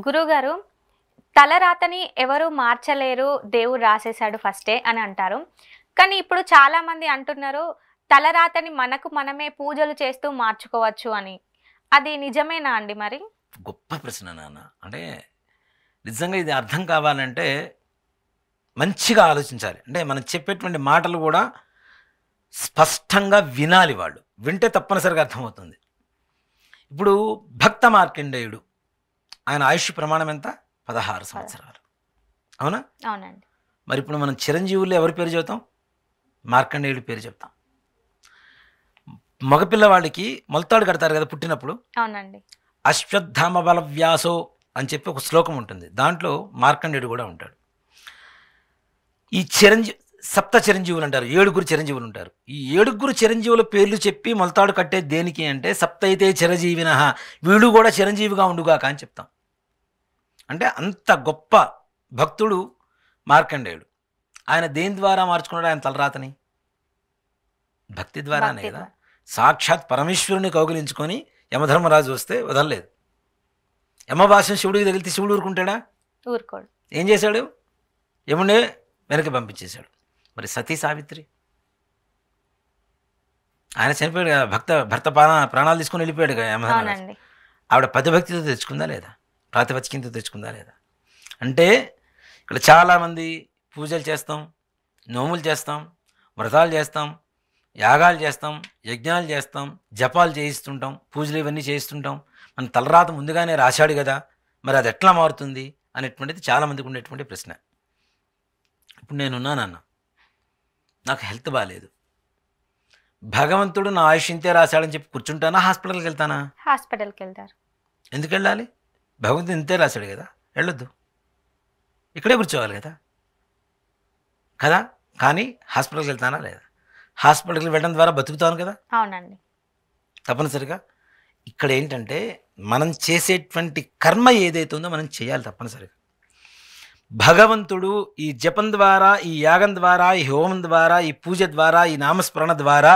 గురువుగారు, తలరాతని ఎవరు మార్చలేరు, దేవుడు రాసేసాడు ఫస్టే అని అంటారు. కానీ ఇప్పుడు చాలామంది అంటున్నారు, తలరాతని మనకు మనమే పూజలు చేస్తూ మార్చుకోవచ్చు అని. అది నిజమేనా అండి మరి? గొప్ప ప్రశ్న నాన్న. అంటే నిజంగా ఇది అర్థం కావాలంటే మంచిగా ఆలోచించాలి. అంటే మనం చెప్పేటువంటి మాటలు కూడా స్పష్టంగా వినాలి వాళ్ళు. వింటే తప్పనిసరిగా అర్థమవుతుంది. ఇప్పుడు భక్త మార్కండేయుడు ఆయన ఆయుష్ ప్రమాణం ఎంత? 16 సంవత్సరాలు. అవునా? అవునండి. మరి ఇప్పుడు మనం చిరంజీవుల్లో ఎవరి పేరు చెబుతాం? మార్కండేయుడి పేరు చెప్తాం. మగపిల్లవాడికి మొలతాడు కడతారు కదా పుట్టినప్పుడు. అవునండి. అశ్వత్థామ బల వ్యాసో అని చెప్పి ఒక శ్లోకం ఉంటుంది. దాంట్లో మార్కండేయుడు కూడా ఉంటాడు. ఈ సప్త చిరంజీవులు అంటారు, 7 చిరంజీవులు ఉంటారు. ఈ 7 చిరంజీవుల పేర్లు చెప్పి మొలతాడు కట్టే దేనికి అంటే సప్తైతే చిరంజీవిన, వీడు కూడా చిరంజీవిగా ఉండుగాక అని చెప్తాం. అంటే అంత గొప్ప భక్తుడు మార్కండేయుడు. ఆయన దేని ద్వారా మార్చుకున్నాడు ఆయన తలరాతని? భక్తి ద్వారానే కదా. సాక్షాత్ పరమేశ్వరుని కౌగిలించుకొని యమధర్మరాజు వస్తే వదలలేదు. యమభాషం శివుడికి తగిలితే శివుడు ఊరుకుంటాడా? ఊరుకోడు. ఏం చేశాడు? యముడే వెనక్కి పంపించేశాడు. మరి సతీ సావిత్రి ఆయన చనిపోయాడు కదా, భర్త ప్రాణాలు తీసుకొని వెళ్ళిపోయాడు కదా యమధర్మరాజు. ఆవిడ పతిభక్తితో తెచ్చుకుందా లేదా? ప్రాతిపదికంతో తెచ్చుకుందా లేదా? అంటే ఇక్కడ చాలామంది పూజలు చేస్తాం, నోములు చేస్తాం, వ్రతాలు చేస్తాం, యాగాలు చేస్తాం, యజ్ఞాలు చేస్తాం, జపాలు చేయిస్తుంటాం, పూజలు ఇవన్నీ చేయిస్తుంటాం. మన తలరాత ముందుగానే రాశాడు కదా, మరి అది ఎట్లా మారుతుంది అనేటువంటిది చాలామందికి ఉండేటువంటి ప్రశ్న. ఇప్పుడు నేనున్నానన్న, నాకు హెల్త్ బాగాలేదు, భగవంతుడు నా ఆయుష్ ఇంతే రాశాడని చెప్పి కూర్చుంటానా? హాస్పిటల్కి వెళ్తానా? హాస్పిటల్కి వెళ్తారు. ఎందుకు వెళ్ళాలి? భగవంతుడు ఇంతే రాశాడు కదా, వెళ్ళొద్దు, ఇక్కడే కూర్చోవాలి కదా కదా. కానీ హాస్పిటల్కి వెళ్తానా లేదా? హాస్పిటల్కి వెళ్ళడం ద్వారా బతుకుతాను కదా. అవునండి. తప్పనిసరిగా ఇక్కడ ఏంటంటే మనం చేసేటువంటి కర్మ ఏదైతే ఉందో మనం చేయాలి తప్పనిసరిగా. భగవంతుడు ఈ జపం ద్వారా, ఈ యాగం ద్వారా, ఈ హోమం ద్వారా, ఈ పూజ ద్వారా, ఈ నామస్మరణ ద్వారా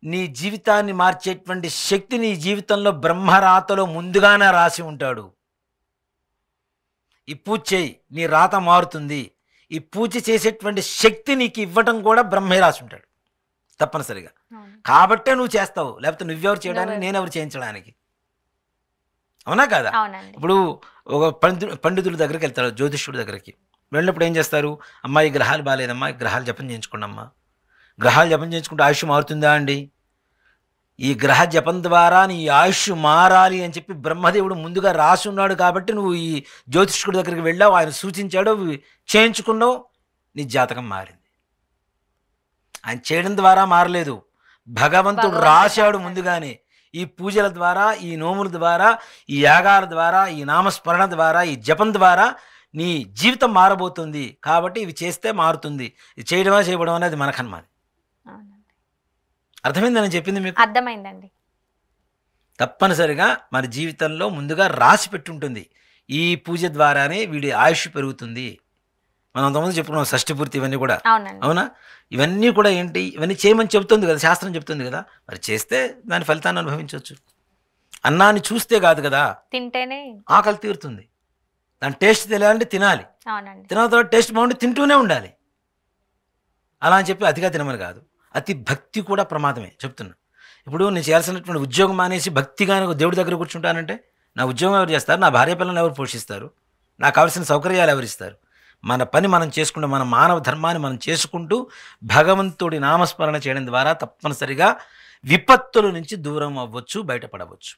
నీ జీవితాన్ని మార్చేటువంటి శక్తి నీ జీవితంలో బ్రహ్మరాతలో ముందుగానే రాసి ఉంటాడు. ఈ పూజ చేయి, నీ రాత మారుతుంది. ఈ పూజ చేసేటువంటి శక్తి నీకు ఇవ్వటం కూడా బ్రహ్మే రాసి ఉంటాడు తప్పనిసరిగా. కాబట్టే నువ్వు చేస్తావు, లేకపోతే నువ్వెవరు చేయడానికి, నేనెవరు చేయించడానికి? అవునా కాదా? ఇప్పుడు ఒక పండితుల దగ్గరికి వెళ్తారు, జ్యోతిష్యుడి దగ్గరికి వెళ్ళినప్పుడు ఏం చేస్తారు? అమ్మా ఈ గ్రహాలు బాగాలేదమ్మా, ఈ గ్రహాలు జపం చేయించుకోండి అమ్మా. గ్రహాలు జపం చేయించుకుంటే ఆయుష్ మారుతుందా అండి? ఈ గ్రహ జపం ద్వారా నీ ఆయుష్ మారాలి అని చెప్పి బ్రహ్మదేవుడు ముందుగా రాసి ఉన్నాడు. కాబట్టి నువ్వు ఈ జ్యోతిష్కుడి దగ్గరికి వెళ్ళావు, ఆయన సూచించాడు, చేయించుకున్నావు, నీ జాతకం మారింది. ఆయన చేయడం ద్వారా మారలేదు, భగవంతుడు రాశాడు ముందుగానే. ఈ పూజల ద్వారా, ఈ నోముల ద్వారా, ఈ యాగాల ద్వారా, ఈ నామస్మరణ ద్వారా, ఈ జపం ద్వారా నీ జీవితం మారబోతుంది. కాబట్టి ఇవి చేస్తే మారుతుంది. ఇది చేయడమా చేయబడం అనేది మనకన్నమాట. అర్థమైందని చెప్పింది మీకు? అర్థమైందండి. తప్పనిసరిగా మన జీవితంలో ముందుగా రాసి పెట్టుంటుంది. ఈ పూజ ద్వారానే వీడి ఆయుష్ పెరుగుతుంది. మనం అంతకుముందు చెప్పుకున్నాం షష్ఠిపూర్తి, ఇవన్నీ కూడా. అవునా? ఇవన్నీ కూడా ఏంటి? ఇవన్నీ చేయమని చెబుతుంది కదా, శాస్త్రం చెప్తుంది కదా. మరి చేస్తే దాని ఫలితాన్ని అనుభవించవచ్చు. అన్నాన్ని చూస్తే కాదు కదా, తింటేనే ఆకలి తీరుతుంది. దాని టేస్ట్ తెలియాలంటే తినాలి. తిన తర్వాత టేస్ట్ బాగుంటే తింటూనే ఉండాలి. అలా అని చెప్పి అతిగా తినమని కాదు. అతి భక్తి కూడా ప్రమాదమే చెప్తున్నా. ఇప్పుడు నేను చేయాల్సినటువంటి ఉద్యోగం మానేసి భక్తిగా దేవుడి దగ్గర కూర్చుంటానంటే నా ఉద్యోగం ఎవరు చేస్తారు? నా భార్య పిల్లలను ఎవరు పోషిస్తారు? నాకు కావాల్సిన సౌకర్యాలు ఎవరిస్తారు? మన పని మనం చేసుకుంటూ, మన మానవ ధర్మాన్ని మనం చేసుకుంటూ భగవంతుడి నామస్మరణ చేయడం ద్వారా తప్పనిసరిగా విపత్తుల నుంచి దూరం అవ్వచ్చు, బయటపడవచ్చు.